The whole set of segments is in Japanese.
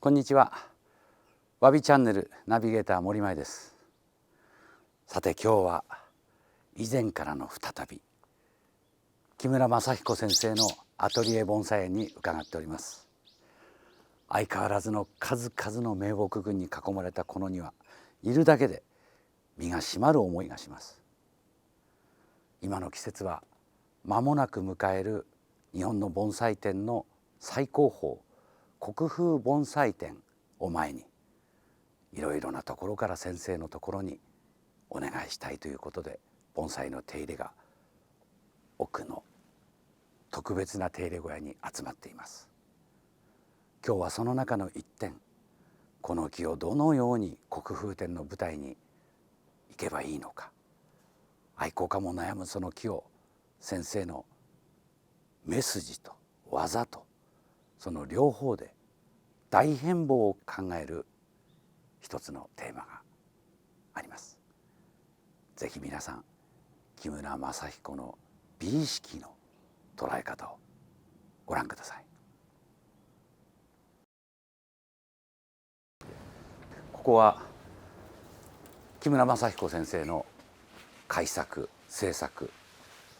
こんにちは。わびチャンネルナビゲーター森前です。さて今日は以前からの再び木村正彦先生のアトリエ盆栽園に伺っております。相変わらずの数々の名木群に囲まれたこの庭、いるだけで身が締まる思いがします。今の季節は間もなく迎える日本の盆栽展の最高峰国風盆栽展を前に、いろいろなところから先生のところにお願いしたいということで、盆栽の手入れが奥の特別な手入れ小屋に集まっています。今日はその中の一点、この木をどのように国風展の舞台に行けばいいのか、愛好家も悩むその木を先生の目筋と技とその両方で大変貌を考える一つのテーマがあります。ぜひ皆さん、木村正彦の美意識の捉え方をご覧ください。ここは木村正彦先生の改作制作、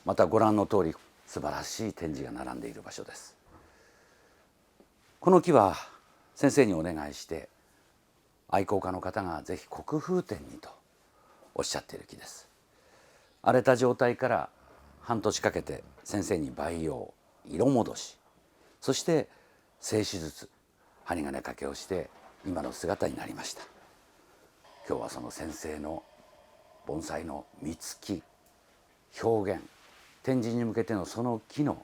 またご覧の通り素晴らしい展示が並んでいる場所です。この木は先生にお願いして愛好家の方がぜひ国風展にとおっしゃっている木です。荒れた状態から半年かけて先生に培養、色戻し、そして静止術、針金掛けをして今の姿になりました。今日はその先生の盆栽の実つき、表現、展示に向けてのその木の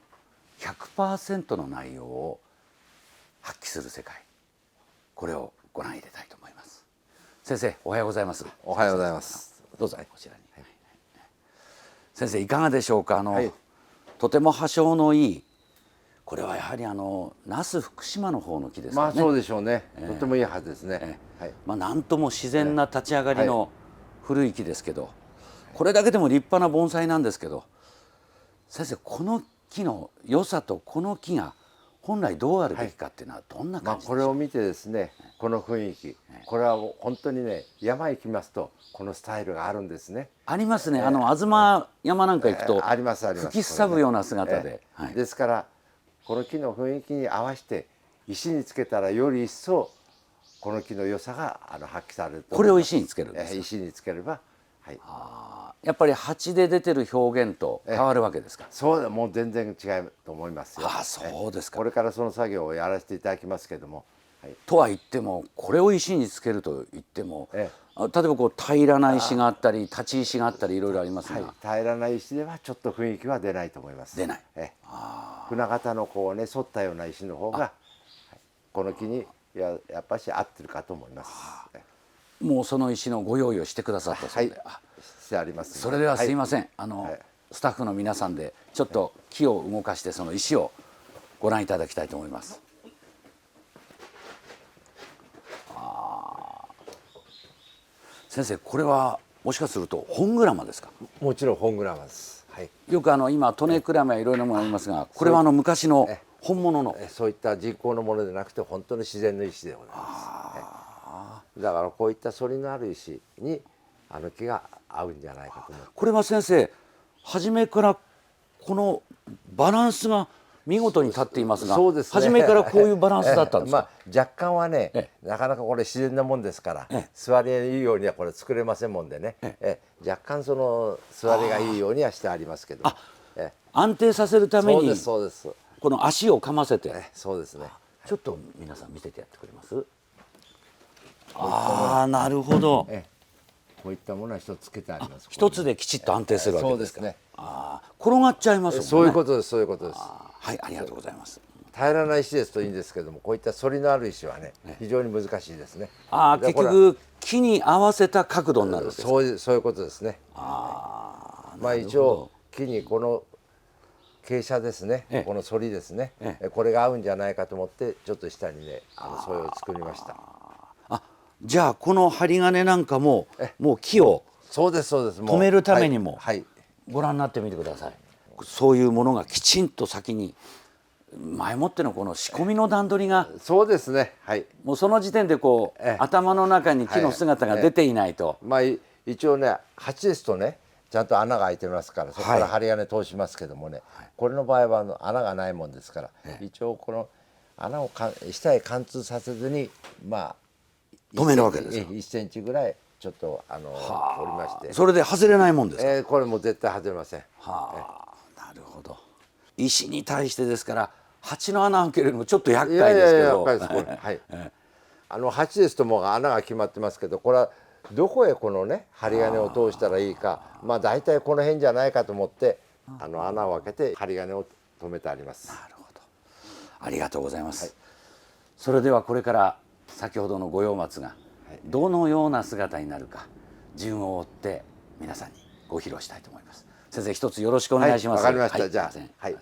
100% の内容を発揮する世界、これをご覧入れたいと思います。先生、おはようございます。おはようございます。どうぞこちらに。先生、いかがでしょうか。とても波長のいい、これはやはり那須福島の方の木ですかね。そうでしょうね。とてもいいはずですね。なんとも自然な立ち上がりの古い木ですけど、これだけでも立派な盆栽なんですけど、先生、この木の良さとこの木が本来どうあるべきかっていうのはどんな感じでしょう。これを見てですね、この雰囲気、これは本当にね、山行きますとこのスタイルがあるんですね。ありますね。東山なんか行くとありますあります。吹きすさぶような姿で、ですからこの木の雰囲気に合わせて石につけたらより一層この木の良さが発揮されると。これを石につけるんですか。石につければ、やっぱり鉢で出てる表現と変わるわけですか。そうだ、もう全然違うと思いますよ。そうですか。これからその作業をやらせていただきますけども、とは言っても、これを石につけると言っても、例えばこう平らな石があったり立ち石があったりいろいろありますが、平らな石ではちょっと雰囲気は出ないと思います。出ない。船型のこうね、反ったような石の方がこの木にやっぱし合ってるかと思います。もうその石のご用意をしてくださったそうで、してあります。それではすいません、スタッフの皆さんでちょっと木を動かしてその石をご覧いただきたいと思います。先生、これはもしかすると本鞍ですか。もちろん本鞍です。よく今利根鞍馬やいろいろなものありますが、これは昔の本物の、そういった人工のものでなくて本当に自然の石でございます。だからこういった反りのある石に木が合うんじゃないかと思って。これは先生、初めからこのバランスが見事に立っていますが、初めからこういうバランスだったんですか。若干はね、なかなかこれ自然なもんですから、座りがいいようにはこれ作れませんもんでね、若干その座りがいいようにはしてありますけど、安定させるためにそうです。この足をかませて、そうですね。ちょっと皆さん見せてやってくれます。なるほど。こういったものは一つつけてあります。一つできちっと安定するわけですか。そうですね。転がっちゃいますもんね。そういうことです。そういうことです。はい、ありがとうございます。平らな石ですといいんですけども、こういった反りのある石はね、非常に難しいですね。結局木に合わせた角度になるわけですか。そういうことですね。一応木にこの傾斜ですね、この反りですね、これが合うんじゃないかと思ってちょっと下にねそれを作りました。じゃあこの針金なんかももう木を止めるためにもご覧になってみてください。そういうものがきちんと先に前もってのこの仕込みの段取りがそうですね。はい。もうその時点でこう、頭の中に木の姿が出ていないと、まあ一応ね鉢ですとねちゃんと穴が開いてますから、そこから針金通しますけどもね、これの場合は穴がないもんですから、一応この穴を下へ貫通させずにまあ止めるわけですか。1センチぐらいちょっと折りまして、それで外れないもんですか。これも絶対外れません。はあ、なるほど。石に対してですから鉢の穴を開けるのもちょっと厄いやいやいや、介ですけど、やっぱりですこれ、はい。鉢ですともう穴が決まってますけど、これはどこへこのね針金を通したらいいか、まあ大体この辺じゃないかと思って穴を開けて針金を止めてあります。なるほど、ありがとうございます。それではこれから先ほどの五葉松がどのような姿になるか順を追って皆さんにご披露したいと思います。先生、一つよろしくお願いします。わかりました。じゃあ、はい。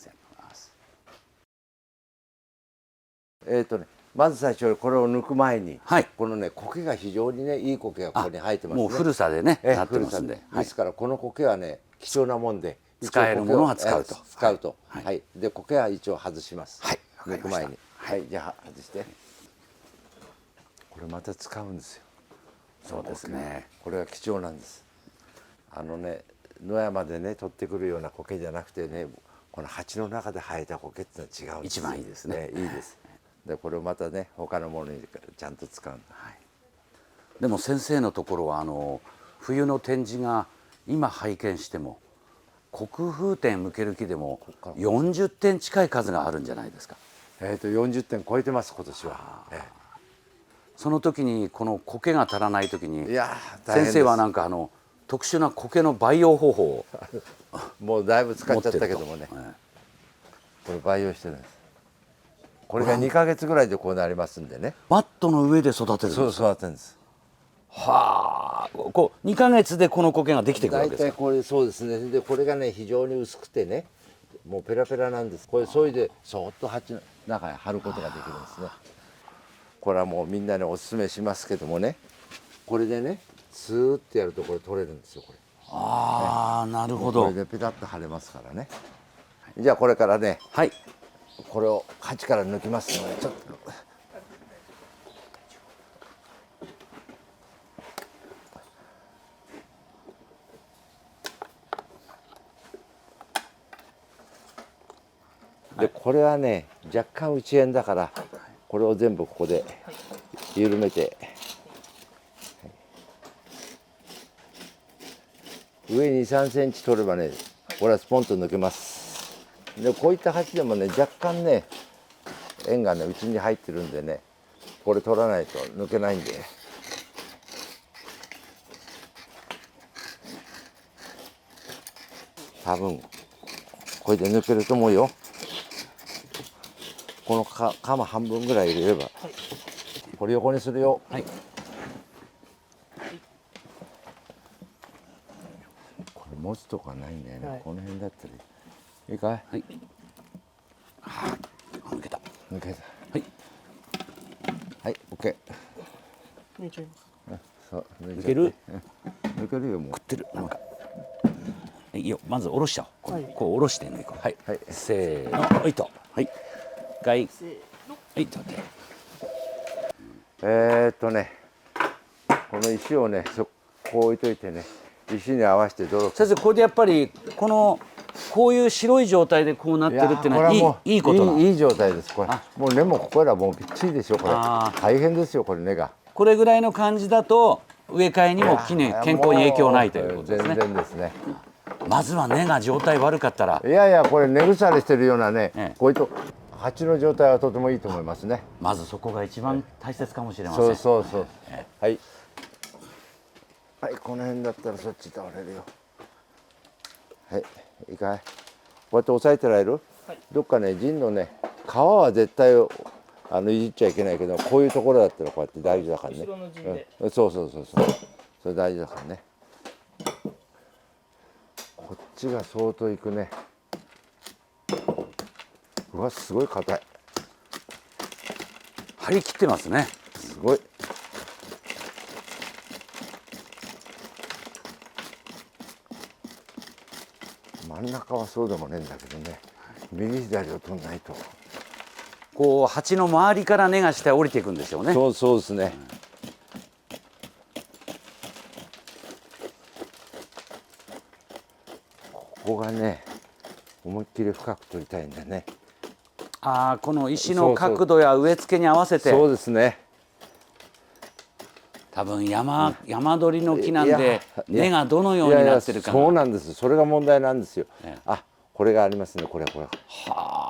まず最初にこれを抜く前に、このね苔が非常にねいい苔がここに生えてますね。もう古さでねなってますんで、ですからこの苔はね貴重なもんで、使えるものは使うと。使うと。はい。で苔は一応外します。はい。抜く前に。はい。じゃあ外して。これまた使うんですよ。そうですね。これは貴重なんです。野山でね取ってくるような苔じゃなくてね、この鉢の中で生えた苔ってのは違うんです。一番いいですね。いいです。でこれをまたね他のものにちゃんと使うんだ。でも先生のところは冬の展示が今拝見しても国風展向ける木でも40点近い数があるんじゃないですか。40点超えてます今年は。その時にこの苔が足らない時に先生はなんか特殊な苔の培養方法をもうだいぶ使っちゃったけどもね、これ培養してるんです。これが2ヶ月ぐらいでこうなりますんでね。マットの上で育てるんですか。そう育てるんです。はあ、こう2ヶ月でこの苔ができてくるわけですか。大体これそうですね。でこれがね非常に薄くてね、もうペラペラなんです。これそいでそーっと鉢の中へ貼ることができるんですね。これはもうみんなにおすすめしますけどもね、これでねスーッてやるとこれ取れるんですよこれ。ああ、なるほど。これでペタッと貼れますからね。じゃあこれからね、これを鉢から抜きますのでちょっと。でこれはね若干内縁だからこれを全部ここで緩めて、上に3センチ取ればねこれはスポンと抜けます。でこういった鉢でもね若干ね円がね内に入ってるんでね、これ取らないと抜けないんで。多分これで抜けると思うよ。この鎌半分ぐらい入れれば、これ横にするよ。これ持つとかないんだよね。この辺だったらいいかい。抜けた。抜けた。はいはい、オッケー。抜いちゃいます。そう抜ける。抜けるよもう。食ってるなんか。いいよ、まず下ろしちゃおう。こう下ろして抜こう。はい。せーの、はいと。はい。はい。はいと。この石をねこう置いといてね、石に合わせて泥。先生、これでやっぱりこういう白い状態でこうなってるっていうのはいいことなの。いい状態ですこれ。もう根もここらもうびっちりでしょこれ。大変ですよこれ根が。これぐらいの感じだと植え替えにも健康に影響ないということですね。全然ですね。まずは根が状態悪かったら、いやいやこれ根腐れしてるようなね、こういうと鉢の状態はとてもいいと思いますね。まずそこが一番大切かもしれません。そうはいはい、この辺だったらそっち倒れるよ。はい、いいかい。こうやって押さえてられる。どっかね陣のね皮は絶対いじっちゃいけないけど、こういうところだったらこうやって大丈夫だからね。後ろの陣で。そうそれ大事だからね。こっちが相当いくね。うわすごい硬い。張り切ってますね。すごい。真ん中はそうでもねえんだけどね、右左を取んないと。こう鉢の周りから根が下へ降りていくんでしょうね。そうですね。ここがね思いっきり深く取りたいんだね。ああ、この石の角度や植え付けに合わせて。そうですね。多分山鳥の木なんで根がどのようになってるかそうなんです。それが問題なんですよ。ええ、あ、これがありますね。これ。は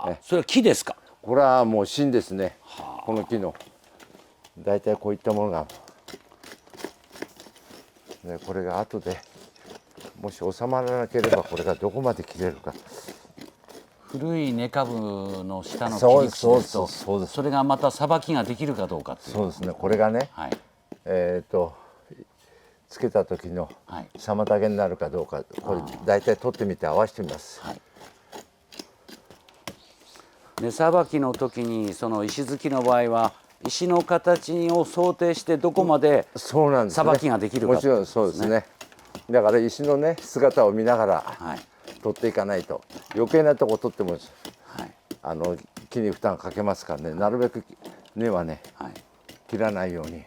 あ、それは木ですか。これはもう芯ですね。この木のだいたいこういったものが、ね、これが後でもし収まらなければこれがどこまで切れるか。古い根株の下の切り口ですと、それがまたさばきができるかどうかっていう。そうですね。これがね、はい、つけた時のはい、妨げになるかどうか、これ大体取ってみて合わせてみます。はい、根さばきの時にその石突きの場合は石の形を想定してどこまでさばきができるか、もちろんそうですね。だから石のね姿を見ながら、はい、取っていかないと余計なとこ取っても、はい、木に負担かけますからね、なるべく根はね、はい、切らないように、はい、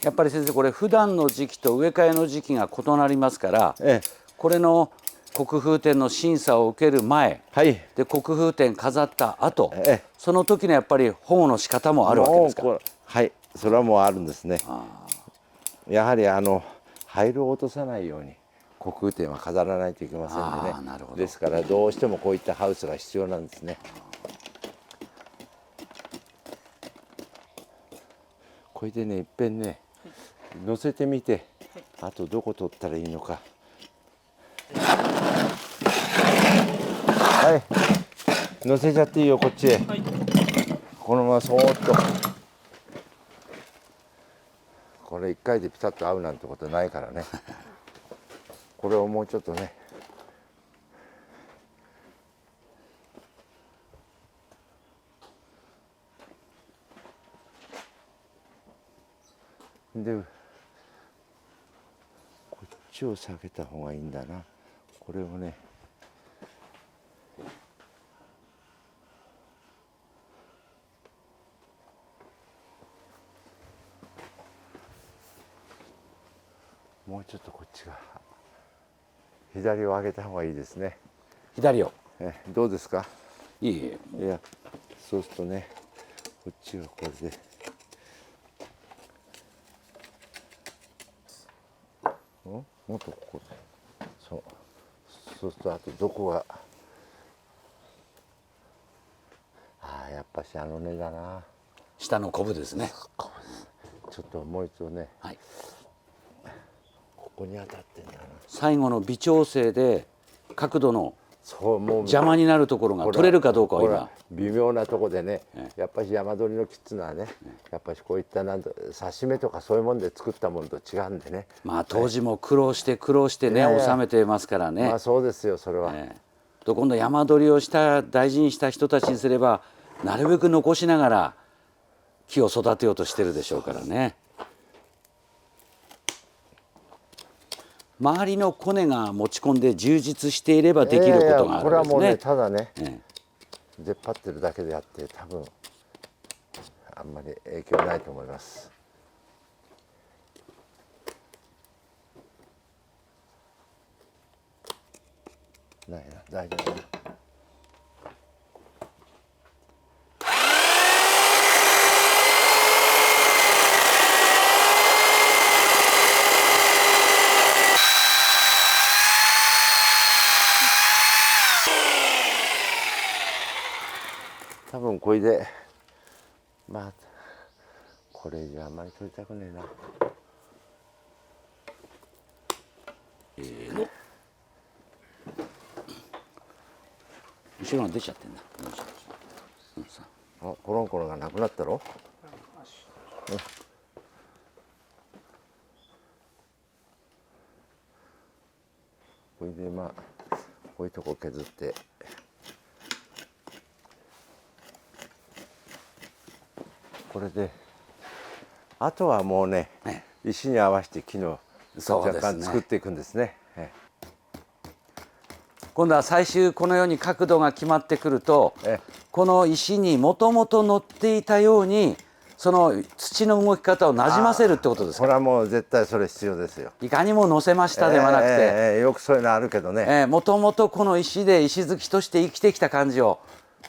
やっぱり先生これ普段の時期と植え替えの時期が異なりますから、これの国風展の審査を受ける前、はい、で国風展飾った後、その時のやっぱり保護の仕方もあるわけですか。はい、それはもうあるんですね。やはり灰を落とさないように国風展は飾らないといけませんでね。ですからどうしてもこういったハウスが必要なんですね。これでねいっぺんね乗せてみて、あとどこ取ったらいいのか。はい、乗せちゃっていいよこっちへ、はい、このままそーっと。これ1回でピタッと合うなんてことないからね。これをもうちょっとね、でこっちを下げた方がいいんだな。これをね、もうちょっとこっちが左を上げた方がいいですね。左を。どうですか。いや、そうするとね、こっちがこれで。もっとここ。そうするとあとどこが。やっぱし根だな。下のコブですね。ちょっともう一度ね。はい。ここに当たってんだな。最後の微調整で角度の邪魔になるところが取れるかどうかは今微妙なところでね、やっぱり山鳥の木っていうのはね、やっぱりこういった刺し目とかそういうもので作ったものと違うんでね。まあ当時も苦労してね収めてますからね。まあそうですよそれは。と今度山鳥を大事にした人たちにすればなるべく残しながら木を育てようとしてるでしょうからね。周りのコネが持ち込んで充実していればできることがあるんですね。これはもうねただね、出っ張ってるだけであって多分あんまり影響ないと思います。ないな、大丈夫だな。多分これでまあこれじゃあんまり取りたくねえな。後ろが出ちゃってんだ。コロンコロンがなくなったろ。これでまあこういうとこ削って。これであとはもうね、石に合わせて木の若干作っていくんですね。今度は最終このように角度が決まってくると、この石にもともと乗っていたようにその土の動き方をなじませるってことですか。これはもう絶対それ必要ですよ。いかにも乗せましたではなくて、よくそういうのあるけどね、もともとこの石で石突きとして生きてきた感じを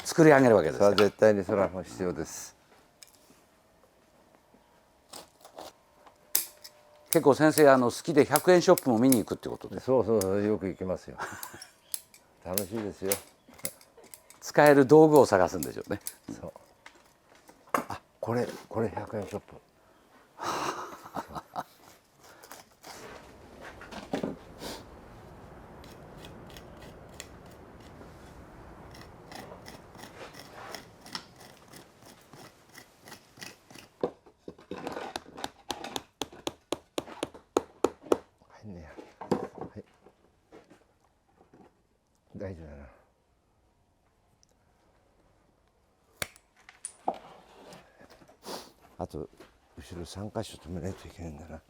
作り上げるわけですか。絶対にそれはもう必要です。結構先生好きで100円ショップも見に行くってことで。そうそうよく行きますよ。楽しいですよ。使える道具を探すんでしょうね。そう。あ、これ100円ショップ。はいね。はい。大丈夫だな。あと後ろ3箇所止めないといけないんだな。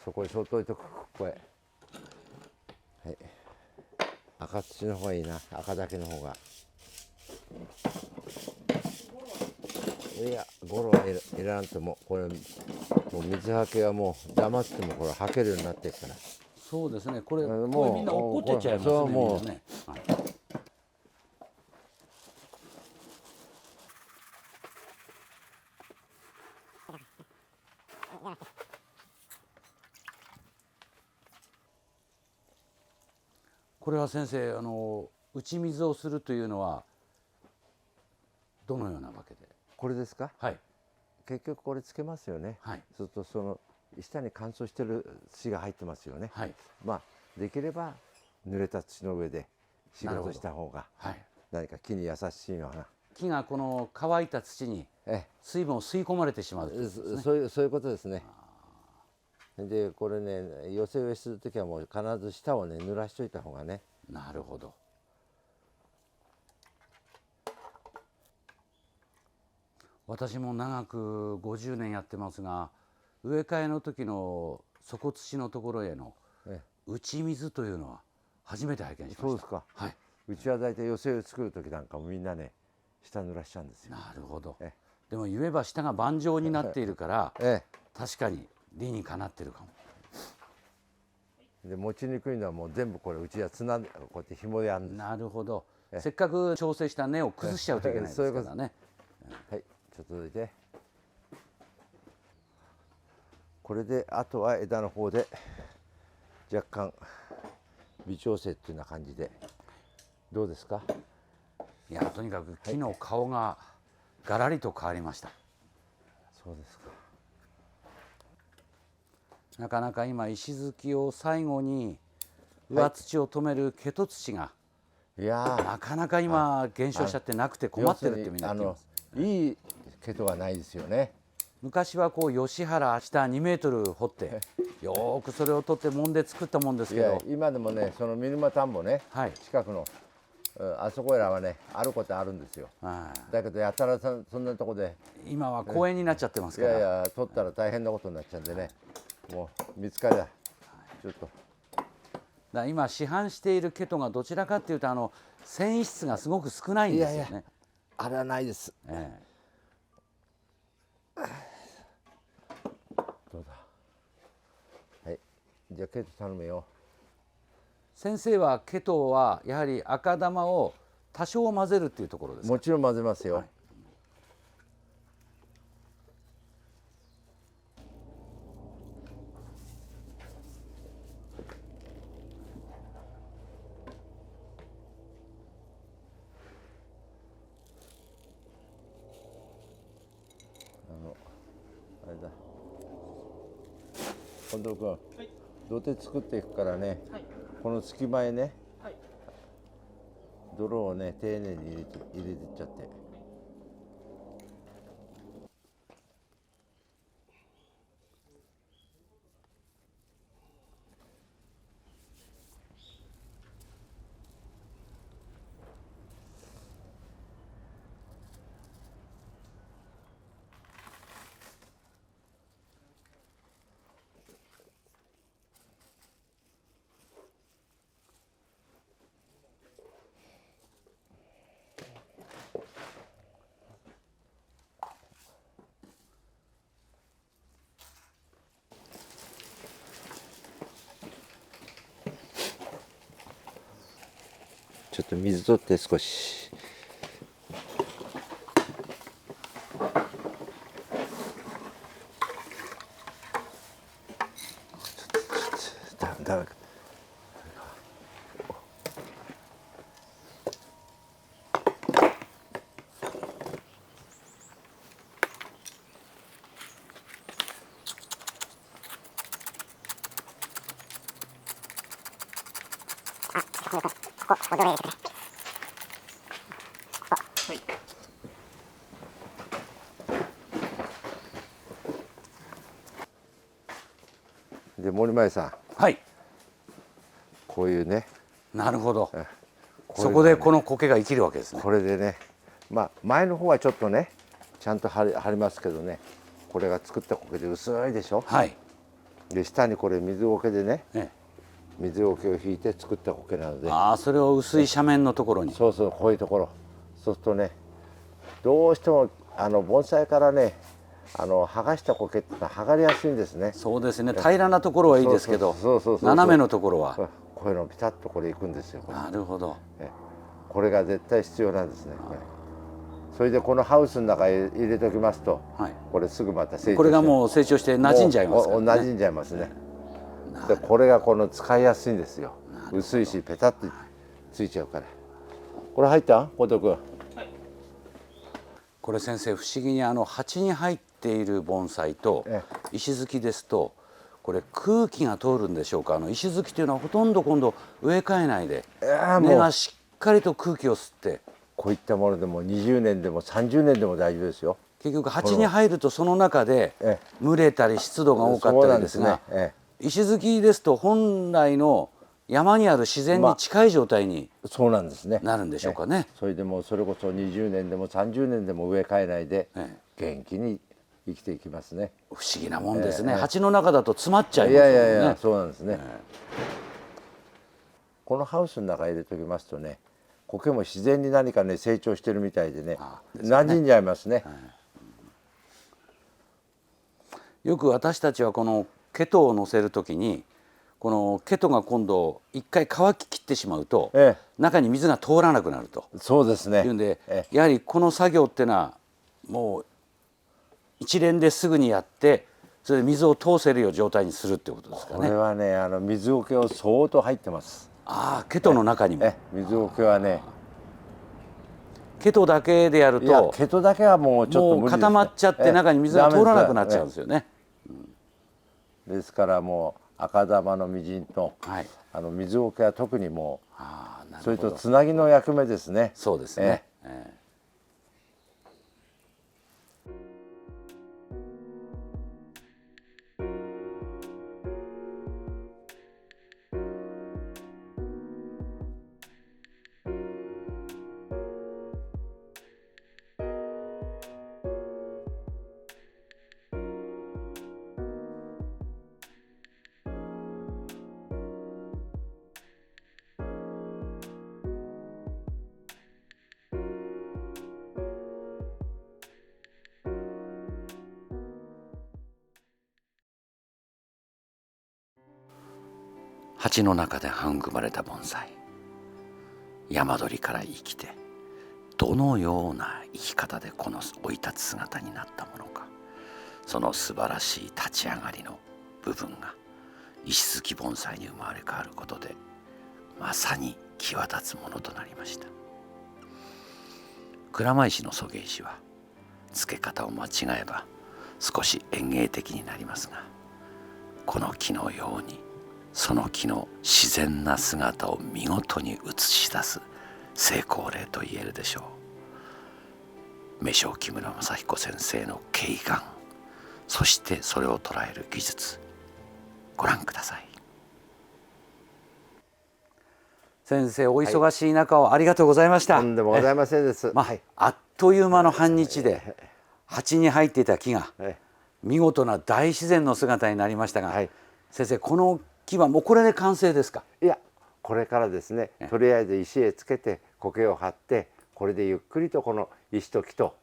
そこへそっといとく。ここへ。はい。赤土の方がいいな。赤だけの方が。いや、ゴロはいらんとも、これもう水はけはもう黙ってもこれはけるようになってるから。そうですね。これもうこれみんな落っこってちゃいますね。そうもうみんなね。はい。これは先生打ち水をするというのはどのようなわけで。これですか。はい。結局これつけますよね。はい。そうするとその下に乾燥してる土が入ってますよね。はい。まあできれば濡れた土の上で仕事した方が何か木に優しいような。木がこの乾いた土に水分を吸い込まれてしまうということですね。そういうことですね。でこれね寄せ植えする時はもう必ず下をね濡らしといた方がね。なるほど。私も長く50年やってますが、植え替えの時の底土のところへの打ち水というのは初めて拝見しました。そうですか。はい。うちは大体寄せ植え作る時なんかもみんなね下濡らしちゃうんですよ。なるほど。でも言えば下が盤状になっているから確かに理にかなってるかも。で持ちにくいのはもう全部これうちはこうやって紐でやるんです。なるほど。せっかく調整した根を崩しちゃうといけないですからね。はい、ちょっとどいて。これであとは枝の方で若干微調整っていうような感じでどうですか。いやとにかく木の顔がガラリと変わりました。そうですか。なかなか今石突きを最後に上土を止める毛と土がなかなか今減少しちゃってなくて困ってるってみんな言ってます。いい毛とはないですよね。昔はこう吉原下2メートル掘ってよくそれを取ってもんで作ったもんですけど、今でもねその見沼田んぼね、近くのあそこらはねあることあるんですよ。だけどやたらそんなとこで今は公園になっちゃってますから、いや取ったら大変なことになっちゃうんでね、もう見つかりだちょっと。だ今市販しているケトがどちらかっていうと繊維質がすごく少ないんですよね。あれはないです。どうだ。はい。じゃあケト頼むよ。先生はケトはやはり赤玉を多少混ぜるっていうところですか。もちろん混ぜますよ。あれだ近藤君、土手作っていくからね、この隙間へね、泥をね丁寧に入れていっちゃって。ちょっと水取って少し。だで森前さん、はい。こういうね、なるほど。これそこでこの苔が生きるわけですね。これでね、まあ前の方はちょっとねちゃんと張りますけどね、これが作った苔で薄いでしょ。はい。で下にこれ水苔でね、ええ、水苔を引いて作った苔なので、ああ、それを薄い斜面のところに。そうそう、こういうところ、そうするとね、どうしても盆栽からね剥がした苔ってのは剥がれやすいんですね。そうですね。平らなところはいいですけど、斜めのところは。こういうのピタッとこれいくんですよ。なるほど。これが絶対必要なんですね。それでこのハウスの中へ入れておきますと、はい、これすぐまた成長して、これがもう成長して馴染んじゃいますからね。馴染んじゃいますね。でこれがこの使いやすいんですよ。薄いしペタッとついちゃうから。これ入った後藤君。これ先生不思議に鉢に入っている盆栽と石突きですとこれ空気が通るんでしょうか。石突きというのはほとんど今度植え替えないで根がしっかりと空気を吸ってこういったものでも20年でも30年でも大丈夫ですよ。結局鉢に入るとその中で蒸れたり湿度が多かったりですが、石突きですと本来の山にある自然に近い状態にそうなんですね。なるんでしょうかね。それでもそれこそ20年でも30年でも植え替えないで元気に生きていきますね。不思議なもんですね。鉢の中だと詰まっちゃいますよね。いやいやいや、そうなんですね。このハウスの中に入れておきますとね、苔も自然に何かね成長してるみたいでね、馴染んじゃいますね。よく私たちはこのケトを乗せるときにこのケトが今度一回乾ききってしまうと、中に水が通らなくなると。そうですね。いうんで、やはりこの作業っていうのはもう一連ですぐにやってそれで水を通せるよう状態にするってことですかね。これはね水苔を相当入ってます。ああ、ケトの中にも。水苔はね。ケトだけでやるとケトだけはもうちょっと無理ですね。固まっちゃって中に水が通らなくなっちゃうんですよね。ですからもう赤玉のみじんと、水苔は特にもうそれとつなぎの役目ですね。そうですね。鉢の中で育まれた盆栽、山鳥から生きてどのような生き方でこの生い立つ姿になったものか、その素晴らしい立ち上がりの部分が石突き盆栽に生まれ変わることでまさに際立つものとなりました。鞍馬石の祖芸石は付け方を間違えば少し園芸的になりますが、この木のようにその木の自然な姿を見事に映し出す成功例と言えるでしょう。名匠木村正彦先生の慧眼、そしてそれを捉える技術、ご覧ください。先生、お忙しい中をありがとうございました。とんでもございませんです。あっという間の半日で鉢に入っていた木が見事な大自然の姿になりましたが、先生、この木はもうこれで完成ですか？いや、これからですね、とりあえず石へつけて苔を張って、これでゆっくりとこの石と木と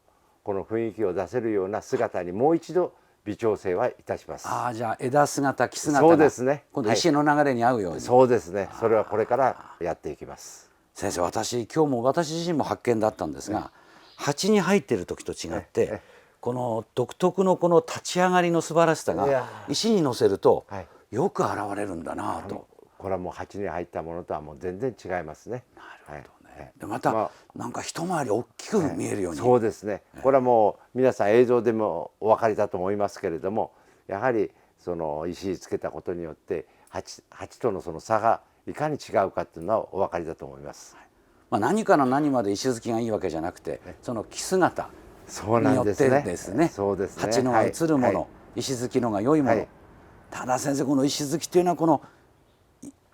この雰囲気を出せるような姿にもう一度微調整はいたします。じゃあ枝姿木姿がそうですね、今度石の流れに合うように。そうですね、それはこれからやっていきます。先生、私自身も発見だったんですが、鉢に入っている時と違ってこの独特のこの立ち上がりの素晴らしさが石に乗せるとよく現れるんだなと。これはもう鉢に入ったものとはもう全然違いますね。なるほどね。でまたなんか一回り大きく見えるように。そうですね。これはもう皆さん映像でもお分かりだと思いますけれども、やはりその石につけたことによって鉢とのその差がいかに違うかっていうのはお分かりだと思います。何から何まで石突きがいいわけじゃなくて、その木姿によってですね、鉢のが映るもの、石突きのが良いもの。ただ先生、この石突きっていうのはこの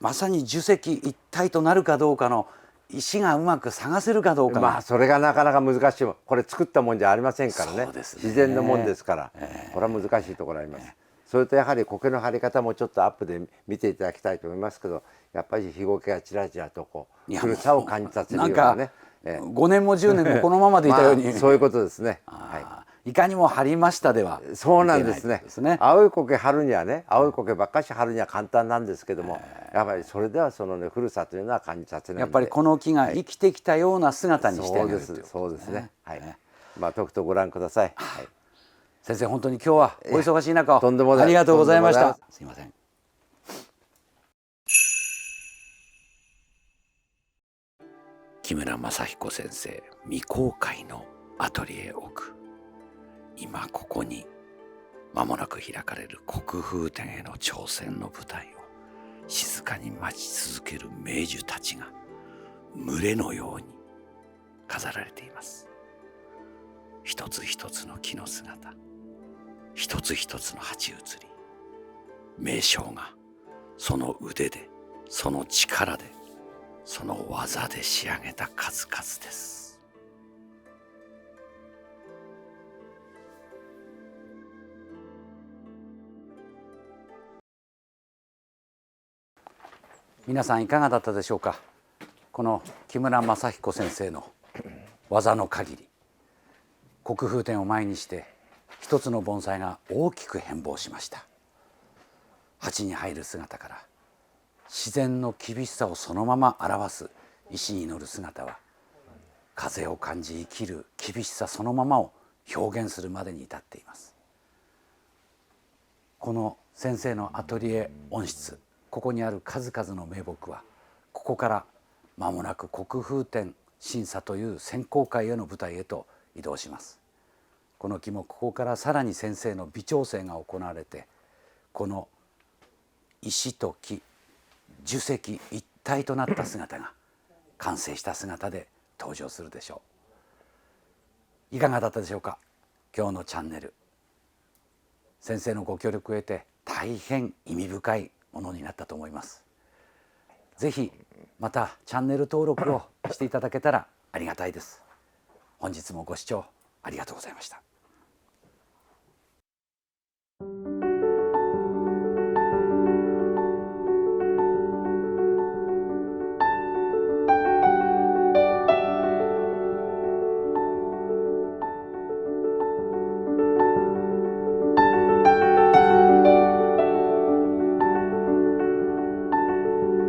まさに樹石一体となるかどうかの石がうまく探せるかどうか、それがなかなか難しい。これ作ったもんじゃありませんからね。自然のもんですから、これは難しいところあります。それとやはり苔の張り方もちょっとアップで見ていただきたいと思いますけど、やっぱり日苔がちらちらとこう古さを感じさせるようなね、5年も10年もこのままでいたように、そういうことですね。いかにも張りましたではそうなんですね。青い苔張るにはね、青い苔ばっかし張るには簡単なんですけども、やっぱりそれではそのね古さというのは感じさせないんで、やっぱりこの木が生きてきたような姿にしてあげるという。そうですね。とくとご覧ください。先生、本当に今日はお忙しい中とんでもない、ありがとうございました。すいません。木村正彦先生未公開のアトリエ奥、今ここに間もなく開かれる国風展への挑戦の舞台を静かに待ち続ける名樹たちが群れのように飾られています。一つ一つの木の姿、一つ一つの鉢移り、名匠がその腕で、その力で、その技で仕上げた数々です。皆さんいかがだったでしょうか。この木村正彦先生の技の限り、国風展を前にして一つの盆栽が大きく変貌しました。鉢に入る姿から自然の厳しさをそのまま表す石に乗る姿は、風を感じ生きる厳しさそのままを表現するまでに至っています。この先生のアトリエ温室、ここにある数々の名木は、ここから間もなく国風展審査という選考会への舞台へと移動します。この木もここからさらに先生の微調整が行われて、この石と木、樹石一体となった姿が完成した姿で登場するでしょう。いかがだったでしょうか。今日のチャンネル、先生のご協力を得て大変意味深いものになったと思います。ぜひまたチャンネル登録をしていただけたらありがたいです。本日もご視聴ありがとうございました。